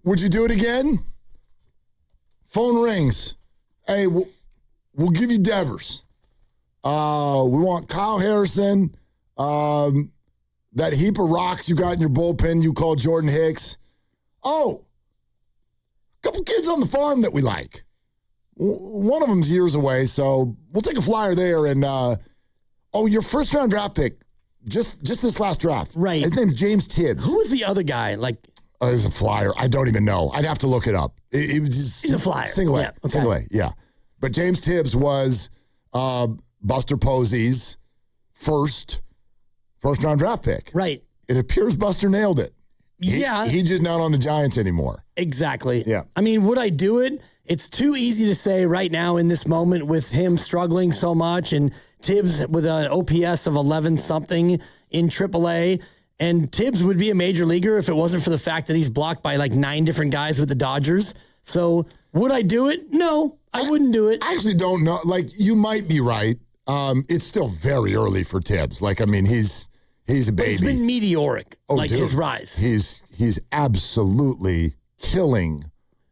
Would you do it again? Phone rings. Hey, we'll give you Devers. We want Kyle Harrison. That heap of rocks you got in your bullpen you call Jordan Hicks. Oh, a couple kids on the farm that we like. One of them's years away, so we'll take a flyer there. And, your first-round draft pick, just this last draft. Right. His name's James Tibbs. Who was the other guy? He's a flyer. I don't even know. I'd have to look it up. It was just he's a flyer. Single A. Yeah, okay. Single A, yeah. But James Tibbs was Buster Posey's first-round draft pick. Right. It appears Buster nailed it. He's just not on the Giants anymore. Exactly. Yeah. I mean, would I do it? It's too easy to say right now in this moment with him struggling so much and Tibbs with an OPS of 11-something in AAA. And Tibbs would be a major leaguer if it wasn't for the fact that he's blocked by 9 different guys with the Dodgers. So would I do it? No, I wouldn't do it. I actually don't know. You might be right. It's still very early for Tibbs. He's a baby. He's been meteoric, dude, his rise. He's absolutely killing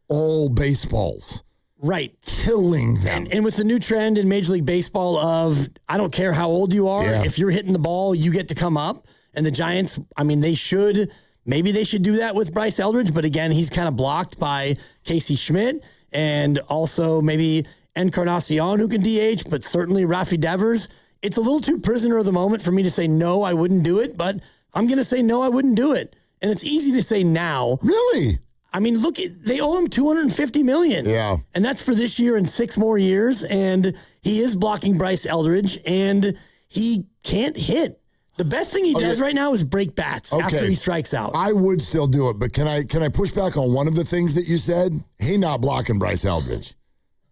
all baseballs. Right. Killing them. And with the new trend in Major League Baseball of, I don't care how old you are, if you're hitting the ball, you get to come up. And the Giants, maybe they should do that with Bryce Eldridge, but again, he's kind of blocked by Casey Schmidt and also maybe Encarnacion who can DH, but certainly Raffy Devers. It's a little too prisoner of the moment for me to say, no, I wouldn't do it, but I'm going to say, no, I wouldn't do it. And it's easy to say now. Really? I mean, look, they owe him $250 million. Yeah. And that's for this year and 6 more years. And he is blocking Bryce Eldridge, and he can't hit. The best thing he does right now is break bats after he strikes out. I would still do it, but can I push back on one of the things that you said? He not blocking Bryce Eldridge.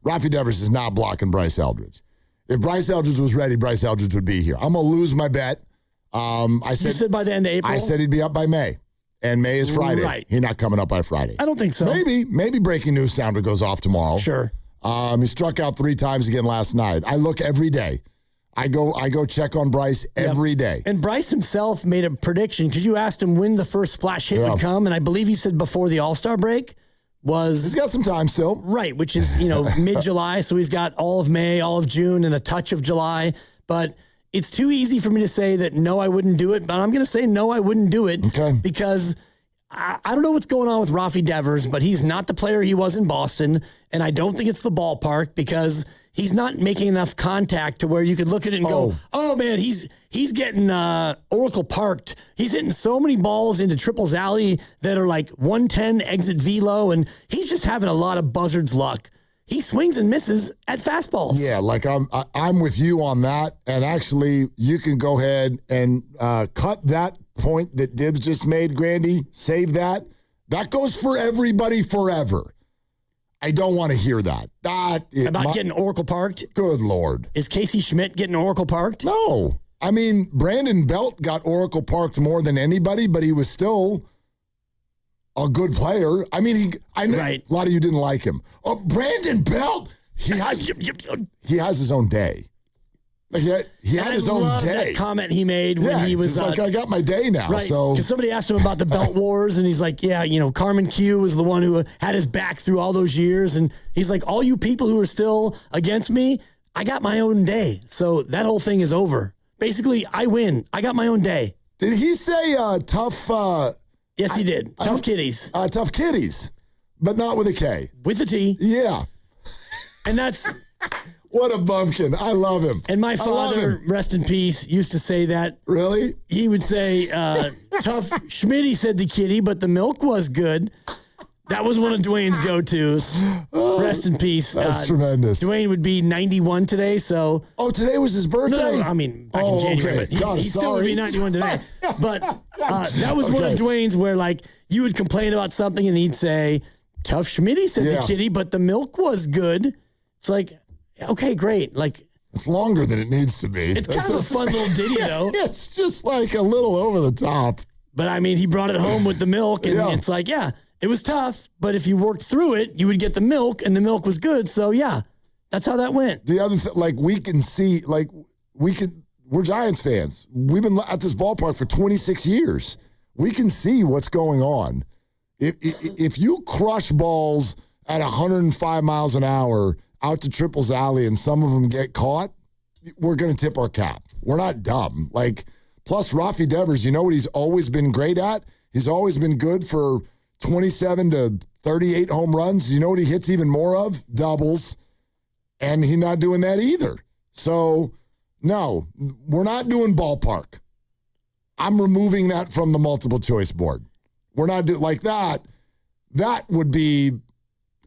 Raffy Devers is not blocking Bryce Eldridge. If Bryce Eldridge was ready, Bryce Eldridge would be here. I'm going to lose my bet. You said by the end of April? I said he'd be up by May. And May is Friday. Right. He's not coming up by Friday. I don't think so. Maybe breaking news sounder goes off tomorrow. Sure. He struck out 3 times again last night. I look every day. I go check on Bryce every day. And Bryce himself made a prediction because you asked him when the first splash hit would come, and I believe he said before the All-Star break. He's got some time still. Right, which is, mid-July, so he's got all of May, all of June, and a touch of July. But it's too easy for me to say that, no, I wouldn't do it. But I'm going to say, no, I wouldn't do it. Okay. Because I don't know what's going on with Raffy Devers, but he's not the player he was in Boston. And I don't think it's the ballpark because he's not making enough contact to where you could look at it and go, oh man, he's getting Oracle parked. He's hitting so many balls into Triples Alley that are 110 exit velo, and he's just having a lot of buzzard's luck. He swings and misses at fastballs. Yeah, I'm with you on that. And actually, you can go ahead and cut that point that Dibbs just made, Grandy. Save that. That goes for everybody forever. I don't want to hear that. Getting Oracle parked? Good Lord. Is Casey Schmidt getting Oracle parked? No. I mean, Brandon Belt got Oracle parked more than anybody, but he was still a good player. I mean, I know a lot of you didn't like him. Oh, Brandon Belt, he has his own day. He had his own day. That comment he made when he was I got my day now. Right, so because somebody asked him about the belt wars, and he's like, Carmen Q was the one who had his back through all those years, and he's like, all you people who are still against me, I got my own day. So that whole thing is over. Basically, I win. I got my own day. Did he say tough? Yes, he did. Tough kitties. Tough kitties, but not with a K. With a T. Yeah. And that's... What a bumpkin. I love him. And my father, rest in peace, used to say that. Really? He would say, tough Schmitty said the kitty, but the milk was good. That was one of Dwayne's go-tos. Rest in peace. That's tremendous. Dwayne would be 91 today, so... Oh, today was his birthday? No, I mean, back in January. Okay. But he still would be 91 today. But that was one of Dwayne's where, you would complain about something and he'd say, tough Schmitty said the kitty, but the milk was good. It's like... Okay, great. It's longer than it needs to be. It's kind of a fun little ditty, though. It's just a little over the top. But I mean, he brought it home with the milk, and it's it was tough. But if you worked through it, you would get the milk, and the milk was good. So that's how that went. The other thing, we can see, we're Giants fans. We've been at this ballpark for 26 years. We can see what's going on If you crush balls at 105 miles an hour out to Triples Alley and some of them get caught, we're going to tip our cap. We're not dumb. Plus Rafael Devers, you know what he's always been great at? He's always been good for 27 to 38 home runs. You know what he hits even more of? Doubles. And he's not doing that either. So, no, we're not doing ballpark. I'm removing that from the multiple choice board. We're not doing like that. That would be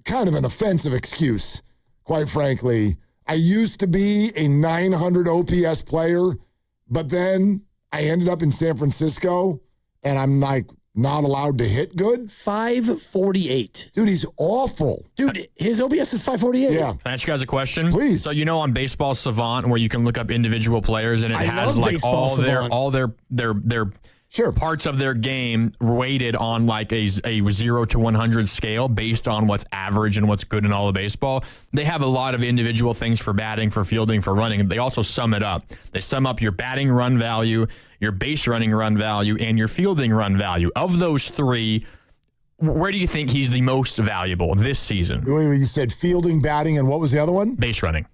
kind of an offensive excuse, quite frankly. I used to be a 900 OPS player, but then I ended up in San Francisco, and I'm not allowed to hit good. 548. Dude, he's awful. Dude, his OPS is 548. Yeah. Can I ask you guys a question? Please. So on Baseball Savant where you can look up individual players and it has all their parts of their game weighted on a 0 to 100 scale based on what's average and what's good in all of baseball. They have a lot of individual things for batting, for fielding, for running. They also sum it up. They sum up your batting run value, your base running run value, and your fielding run value. Of those three, where do you think he's the most valuable this season? You said fielding, batting, and what was the other one? Base running.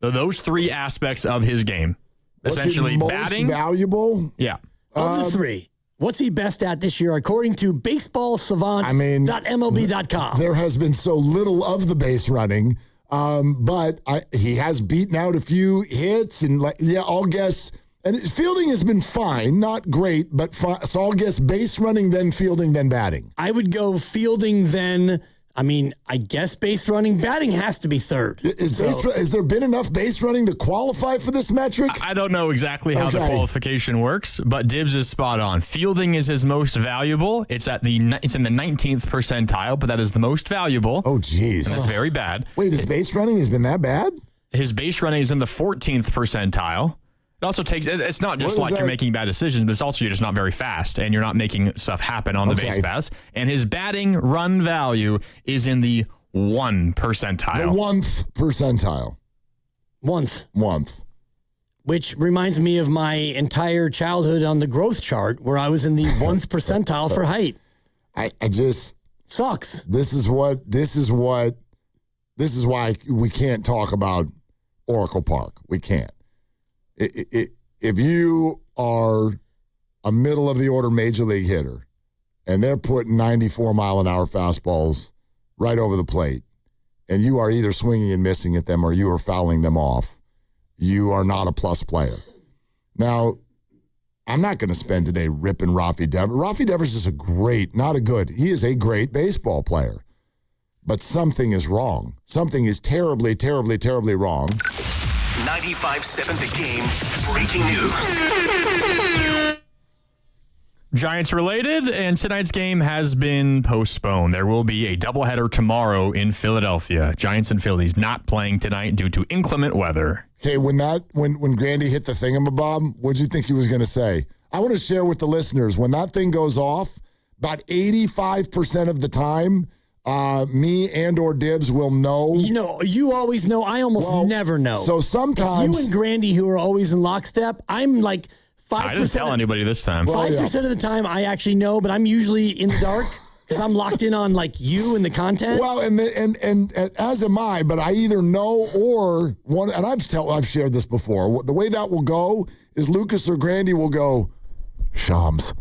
So those three aspects of his game. Essentially, most batting. Valuable? Yeah. Of the three, what's he best at this year, according to baseballsavant.mlb.com? There has been so little of the base running, but he has beaten out a few hits, and I'll guess. And fielding has been fine, not great, but fine. So I'll guess base running, then fielding, then batting. I would go fielding, then. I guess base running. Batting has to be third. Has there been enough base running to qualify for this metric? I don't know exactly how the qualification works, but Tibbs is spot on. Fielding is his most valuable. It's in the 19th percentile, but that is the most valuable. Oh, geez. That's very bad. Wait, his base running has been that bad? His base running is in the 14th percentile. It also takes, it's not just you're making bad decisions, but it's also you're just not very fast and you're not making stuff happen on the base paths. And his batting run value is in the 1 percentile. The 1th percentile. 1th. Which reminds me of my entire childhood on the growth chart where I was in the 1th percentile for height. I just. Sucks. This is why we can't talk about Oracle Park. We can't. If you are a middle of the order major league hitter and they're putting 94 mile an hour fastballs right over the plate and you are either swinging and missing at them or you are fouling them off, you are not a plus player. Now, I'm not going to spend today ripping Rafael Devers. Rafael Devers is he is a great baseball player. But something is wrong. Something is terribly, terribly, terribly wrong. 95.7 The Game breaking news. Giants related, and tonight's game has been postponed. There will be a doubleheader tomorrow in Philadelphia. Giants and Phillies not playing tonight due to inclement weather. Okay, when Grandy hit the thingamabob, what'd you think he was going to say? I want to share with the listeners, when that thing goes off, about 85% of the time, me and or Dibs will know. You always know. I almost never know. So sometimes it's you and Grandy who are always in lockstep. I'm 5%. I didn't tell anybody this time. 5% of the time I actually know, but I'm usually in the dark because I'm locked in on you and the content. Well, and as am I, but I either know or one. And I've shared this before. The way that will go is Lucas or Grandy will go Shams,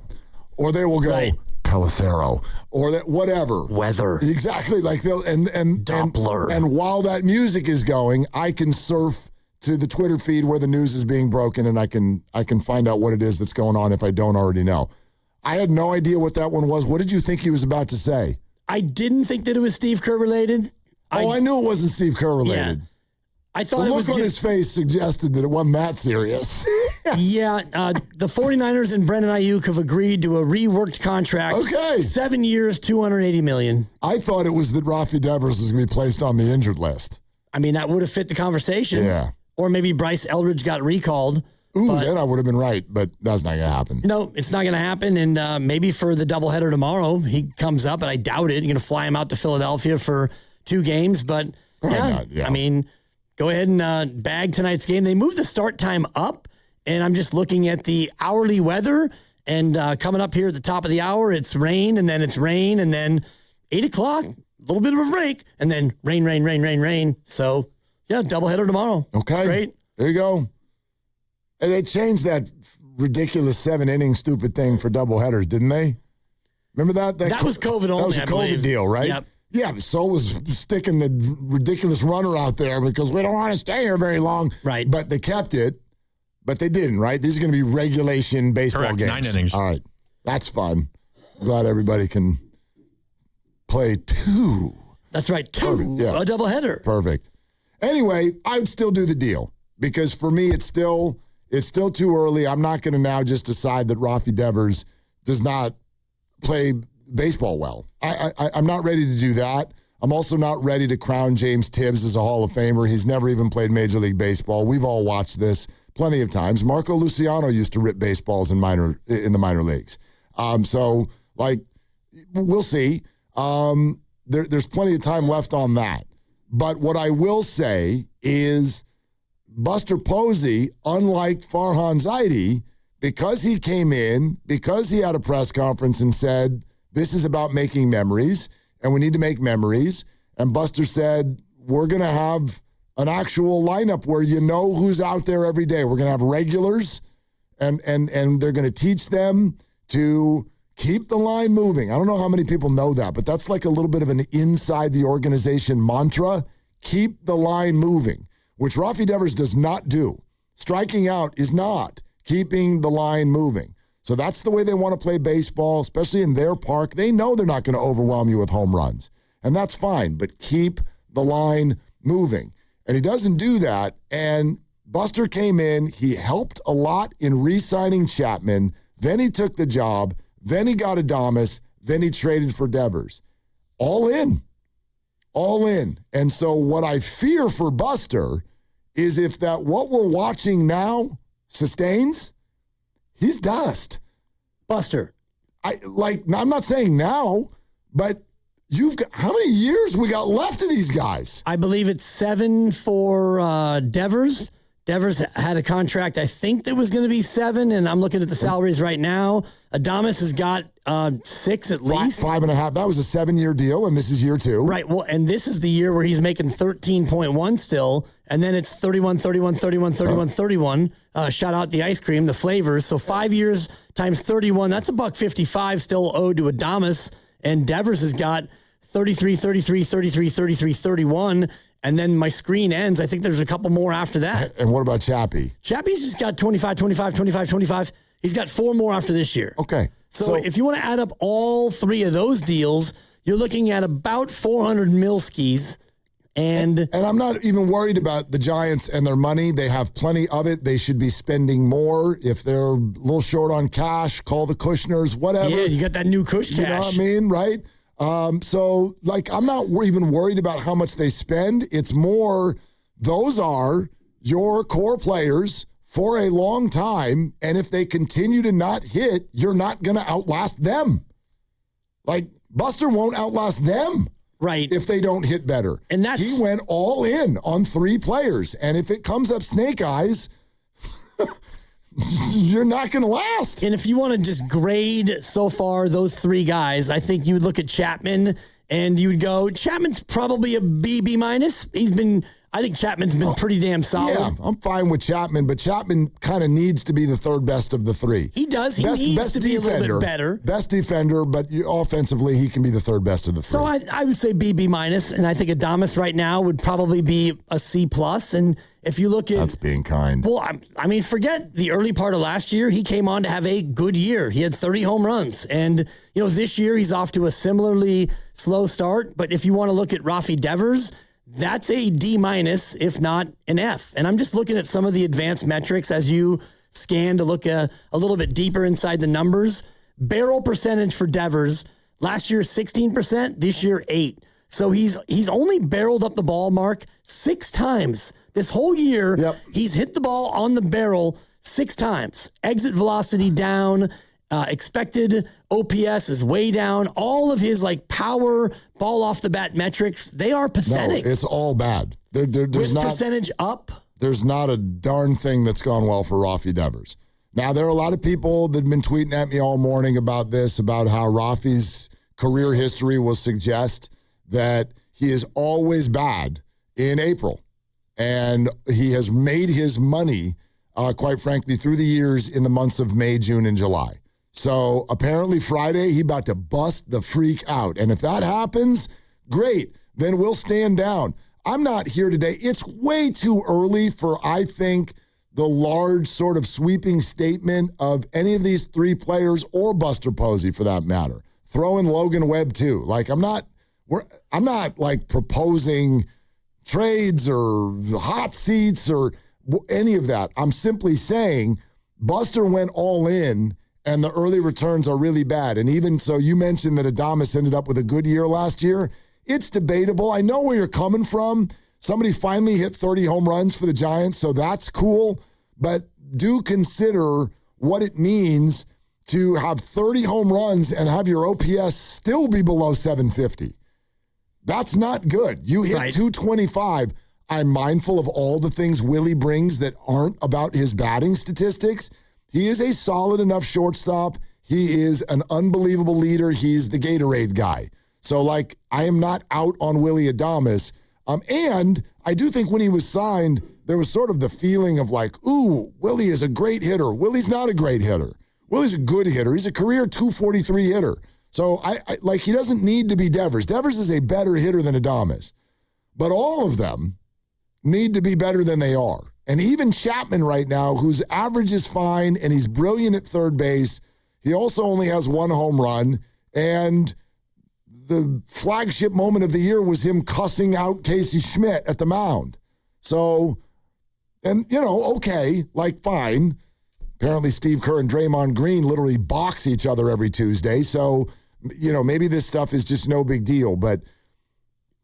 or they will go Pellicero, or that whatever weather exactly they'll and Doppler. And while that music is going, I can surf to the Twitter feed where the news is being broken, and I can find out what it is that's going on if I don't already know. I had no idea what that one was. What did you think he was about to say? I didn't think that it was Steve Kerr related. I knew it wasn't Steve Kerr related. Yeah. I thought the it look was on his face suggested that it wasn't that serious. The 49ers and Brendan Ayuk have agreed to a reworked contract. Okay. 7 years, $280 million. I thought it was that Rafael Devers was going to be placed on the injured list. That would have fit the conversation. Yeah. Or maybe Bryce Eldridge got recalled. Then I would have been right, but that's not going to happen. No, it's not going to happen. And maybe for the doubleheader tomorrow, he comes up, and I doubt it. You're going to fly him out to Philadelphia for 2 games. But, not, go ahead and bag tonight's game. They moved the start time up, and I'm just looking at the hourly weather, And coming up here at the top of the hour, it's rain, and then it's rain, and then 8 o'clock, a little bit of a break, and then rain, rain, rain, rain, rain. So, yeah, doubleheader tomorrow. Okay. That's great. There you go. And they changed that ridiculous 7-inning stupid thing for doubleheaders, didn't they? Remember that? That was COVID only, That was a COVID deal, right? Yep. Yeah, but so was sticking the ridiculous runner out there because we don't want to stay here very long. Right. But they kept it. But they didn't, right? These are going to be regulation baseball Correct, games. 9 innings. All right. That's fun. Glad everybody can play 2. That's right. 2. Perfect, yeah. A doubleheader. Perfect. Anyway, I would still do the deal because for me, it's still too early. I'm not going to now just decide that Rafael Devers does not play baseball well. I'm not ready to do that. I'm also not ready to crown James Tibbs as a Hall of Famer. He's never even played Major League Baseball. We've all watched this plenty of times. Marco Luciano used to rip baseballs in the minor leagues. So, we'll see. There's plenty of time left on that. But what I will say is Buster Posey, unlike Farhan Zaidi, because he came in, because he had a press conference and said, this is about making memories, and we need to make memories. And Buster said, we're going to have an actual lineup where you know who's out there every day. We're going to have regulars, and they're going to teach them to keep the line moving. I don't know how many people know that, but that's like a little bit of an inside the organization mantra. Keep the line moving, which Rafael Devers does not do. Striking out is not keeping the line moving. So that's the way they want to play baseball, especially in their park. They know they're not going to overwhelm you with home runs, and that's fine, but keep the line moving. And he doesn't do that, and Buster came in. He helped a lot in re-signing Chapman. Then he took the job. Then he got Adames. Then he traded for Devers. All in. All in. And so what I fear for Buster is if that what we're watching now sustains, he's dust. Buster. I'm not saying now, but you've got how many years we got left of these guys? I believe it's 7 for Devers. Devers had a contract, I think, that was going to be 7, and I'm looking at the salaries right now. Adames has got 6 at least. 5.5. That was a 7-year deal, and this is year 2. Right. Well, and this is the year where he's making 13.1 still, and then it's 31, 31, 31, 31, 31. Shout out the ice cream, the flavors. So 5 years times 31, that's $155 still owed to Adames, and Devers has got 33, 33, 33, 33, 31. And then my screen ends. I think there's a couple more after that. And what about Chappie? Chappie's just got 25, 25, 25, 25. He's got 4 more after this year. Okay. So if you want to add up all 3 of those deals, you're looking at about 400 milskis. And I'm not even worried about the Giants and their money. They have plenty of it. They should be spending more. If they're a little short on cash, call the Kushners, whatever. Yeah, you got that new Kush cash. You know what I mean, right? So, I'm not even worried about how much they spend. It's more, those are your core players for a long time, and if they continue to not hit, you're not going to outlast them. Buster won't outlast them. Right. If they don't hit better. And he went all in on 3 players, and if it comes up snake eyes, you're not going to last. And if you want to just grade so far those 3 guys, I think you would look at Chapman and you would go, Chapman's probably a B minus. I think Chapman's been pretty damn solid. Yeah, I'm fine with Chapman, but Chapman kind of needs to be the 3rd best of the 3. He does. He needs to be a little bit better. Best defender, but offensively, he can be the 3rd best of the 3. So I would say B minus, and I think Adames right now would probably be a C plus. And if you look at... That's being kind. Well, I mean, forget the early part of last year. He came on to have a good year. He had 30 home runs. And, this year he's off to a similarly slow start. But if you want to look at Rafael Devers... that's a D minus, if not an F. And I'm just looking at some of the advanced metrics as you scan to look a little bit deeper inside the numbers. Barrel percentage for Devers, last year 16%, this year 8%. So he's only barreled up the ball, Mark, 6 times. This whole year, He's hit the ball on the barrel 6 times. Exit velocity down. Expected OPS is way down. All of his power, ball off the bat metrics, they are pathetic. No, it's all bad. There's With not percentage up. There's not a darn thing that's gone well for Rafael Devers. Now, there are a lot of people that have been tweeting at me all morning about this, about how Raffy's career history will suggest that he is always bad in April. And he has made his money, quite frankly, through the years in the months of May, June, and July. So apparently Friday, he about to bust the freak out. And if that happens, great. Then we'll stand down. I'm not here today. It's way too early for, I think, the large sort of sweeping statement of any of these three players or Buster Posey for that matter. Throw in Logan Webb too. Like I'm not like proposing trades or hot seats or any of that. I'm simply saying Buster went all in and the early returns are really bad. And even so, you mentioned that Adames ended up with a good year last year. It's debatable. I know where you're coming from. Somebody finally hit 30 home runs for the Giants, so that's cool. But do consider what it means to have 30 home runs and have your OPS still be below 750. That's not good. You hit 225. I'm mindful of all the things Willie brings that aren't about his batting statistics. He is a solid enough shortstop. He is an unbelievable leader. He's the Gatorade guy. So, like, I am not out on Willy Adames. And I do think when he was signed, there was sort of the feeling of like, ooh, Willie is a great hitter. Willie's not a great hitter. Willie's a good hitter. He's a career 243 hitter. So, I like, he doesn't need to be Devers. Devers is a better hitter than Adames. But all of them need to be better than they are. And even Chapman right now, whose average is fine and he's brilliant at third base, he also only has one home run. And the flagship moment of the year was him cussing out Casey Schmidt at the mound. So, and, you know, okay, like, fine. Apparently Steve Kerr and Draymond Green literally box each other every Tuesday. So, you know, maybe this stuff is just no big deal. But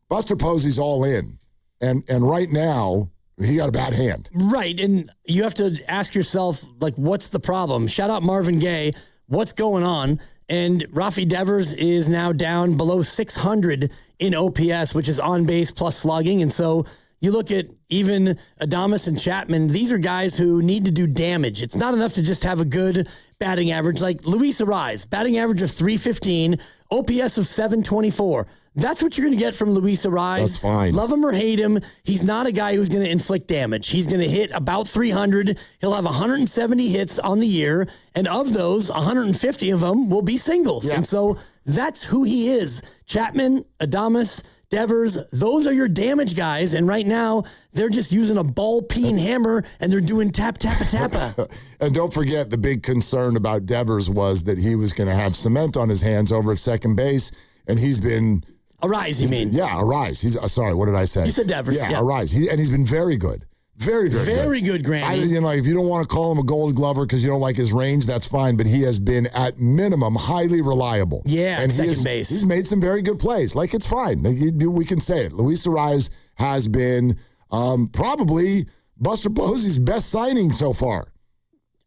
Buster Posey's all in. And right now, he got a bad hand. Right, and you have to ask yourself, like, what's the problem? Shout out Marvin Gaye. What's going on? And Rafael Devers is now down below 600 in OPS, which is on base plus slugging. And so you look at even Adames and Chapman, these are guys who need to do damage. It's not enough to just have a good batting average. Like Luis Adames, batting average of 315, OPS of 724. That's what you're going to get from Luis Adames. That's fine. Love him or hate him, he's not a guy who's going to inflict damage. He's going to hit about 300. He'll have 170 hits on the year, and of those, 150 of them will be singles. Yeah. And so that's who he is. Chapman, Adames, Devers, those are your damage guys, and right now, they're just using a ball-peen hammer, and they're doing tap-tappa-tappa. And don't forget, the big concern about Devers was that he was going to have cement on his hands over at second base, and he's been... Arise, you mean? Yeah, Arise. He's sorry, what did I say? You said Devers. Yeah. Arise. And he's been very good. Very, very good. Very good, Granny. If you don't want to call him a gold glover because you don't like his range, that's fine, but he has been, at minimum, highly reliable. Yeah, and second base. He's made some very good plays. Like, it's fine. We can say it. Luis Adames has been probably Buster Posey's best signing so far.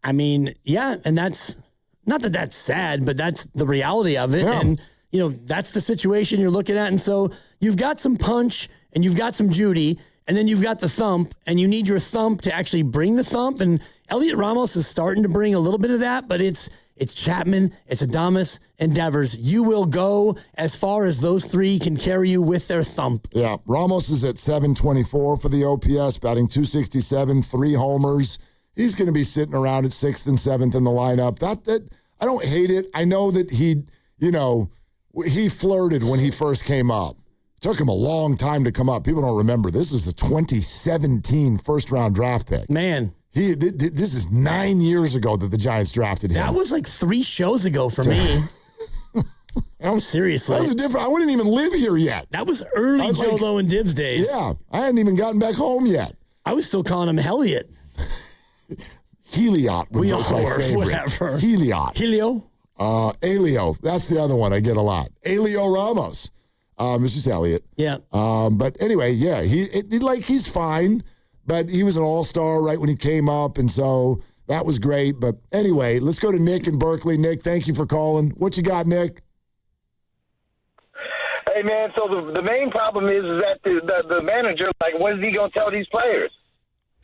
I mean, yeah, and that's, not that that's sad, but that's the reality of it. Yeah. And that's the situation you're looking at. And so you've got some punch and you've got some Judy and then you've got the thump and you need your thump to actually bring the thump. And Elliot Ramos is starting to bring a little bit of that, but it's Chapman, it's Adames, and Devers. You will go as far as those three can carry you with their thump. Yeah, Ramos is at 724 for the OPS, batting 267, 3 homers. He's going to be sitting around at 6th and 7th in the lineup. That I don't hate it. I know that he flirted when he first came up. It took him a long time to come up. People don't remember. This is the 2017 first-round draft pick. Man. This is 9 years ago that the Giants drafted him. That was like 3 shows ago for me. Seriously. That was different. I wouldn't even live here yet. That was early Joe Low and Dibbs days. Yeah. I hadn't even gotten back home yet. I was still calling him Elliot. Heliot was my favorite. Whatever. Heliot. Helio? Elio, that's the other one I get a lot. Elio Ramos. It's just Elliot. Yeah. But anyway, yeah, he's fine, but he was an all-star right when he came up, and so that was great. But anyway, let's go to Nick in Berkeley. Nick, thank you for calling. What you got, Nick? Hey, man, so the main problem is that the manager, like, what is he going to tell these players?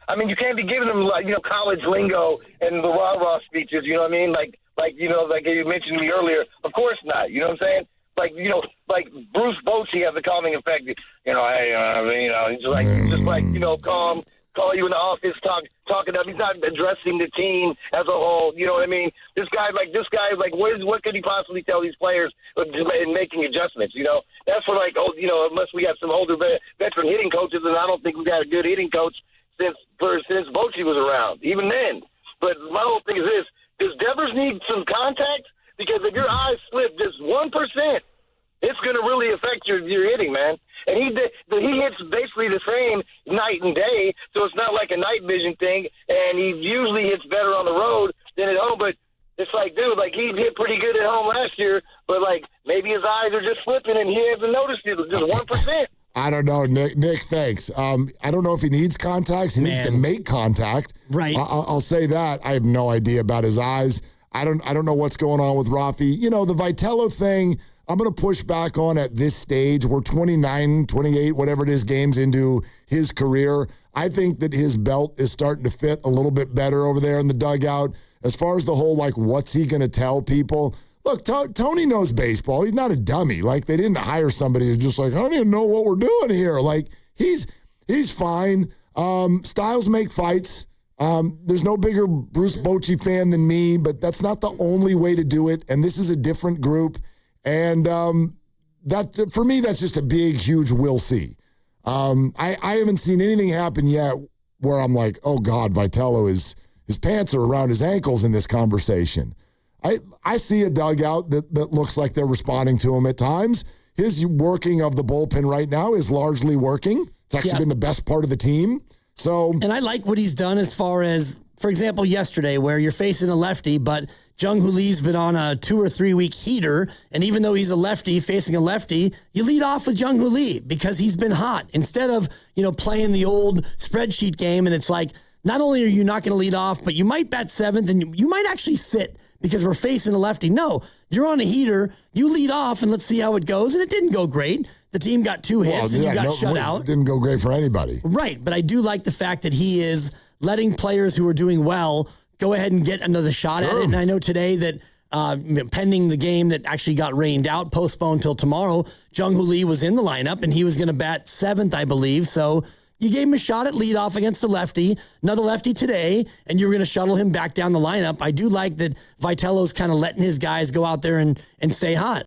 I mean, you can't be giving them, like, college lingo and the rah-rah speeches, you know what I mean? Like you mentioned to me earlier, of course not, you know what I'm saying? Like Bruce Bochy has a calming effect. Hey, he's just calm, call you in the office, talking up. He's not addressing the team as a whole. You know what I mean? This guy, what could he possibly tell these players in making adjustments? That's for unless we got some older veteran hitting coaches, and I don't think we got a good hitting coach since Bochy was around, even then. But my whole thing is this: does Devers need some contact? Because if your eyes slip just 1%, it's going to really affect your hitting, man. And he hits basically the same night and day, so it's not like a night vision thing. And he usually hits better on the road than at home. But it's like, dude, he hit pretty good at home last year, but maybe his eyes are just slipping and he hasn't noticed it. Just 1%. I don't know, Nick, thanks. I don't know if he needs contacts. He needs to make contact. Right. I'll say that. I have no idea about his eyes. I don't know what's going on with Raffy. The Vitello thing, I'm going to push back on at this stage. We're 29, 28, whatever it is, games into his career. I think that his belt is starting to fit a little bit better over there in the dugout. As far as the whole, what's he going to tell people? Look, Tony knows baseball. He's not a dummy. They didn't hire somebody who's just I don't even know what we're doing here. He's fine. Styles make fights. There's no bigger Bruce Bochy fan than me, but that's not the only way to do it. And this is a different group. And that for me, that's just a big, huge we'll see. I haven't seen anything happen yet where I'm like, oh, God, Vitello his pants are around his ankles in this conversation. I see a dugout that looks like they're responding to him at times. His working of the bullpen right now is largely working. It's actually been the best part of the team. And I like what he's done as far as, for example, yesterday where you're facing a lefty, but Jung-Hoo Lee's been on a 2 or 3 week heater. And even though he's a lefty facing a lefty, you lead off with Jung-Hoo Lee because he's been hot instead of, playing the old spreadsheet game. And it's not only are you not going to lead off, but you might bat seventh and you might actually sit because we're facing a lefty. No, you're on a heater. You lead off and let's see how it goes. And it didn't go great. The team got 2 hits and you got shut out. It didn't go great for anybody. Right. But I do like the fact that he is letting players who are doing well go ahead and get another shot at it. And I know today that pending the game that actually got rained out, postponed till tomorrow, Jung-Hoo Lee was in the lineup and he was going to bat seventh, I believe. So you gave him a shot at leadoff against the lefty, another lefty today, and you're going to shuttle him back down the lineup. I do like that Vitello's kind of letting his guys go out there and stay hot.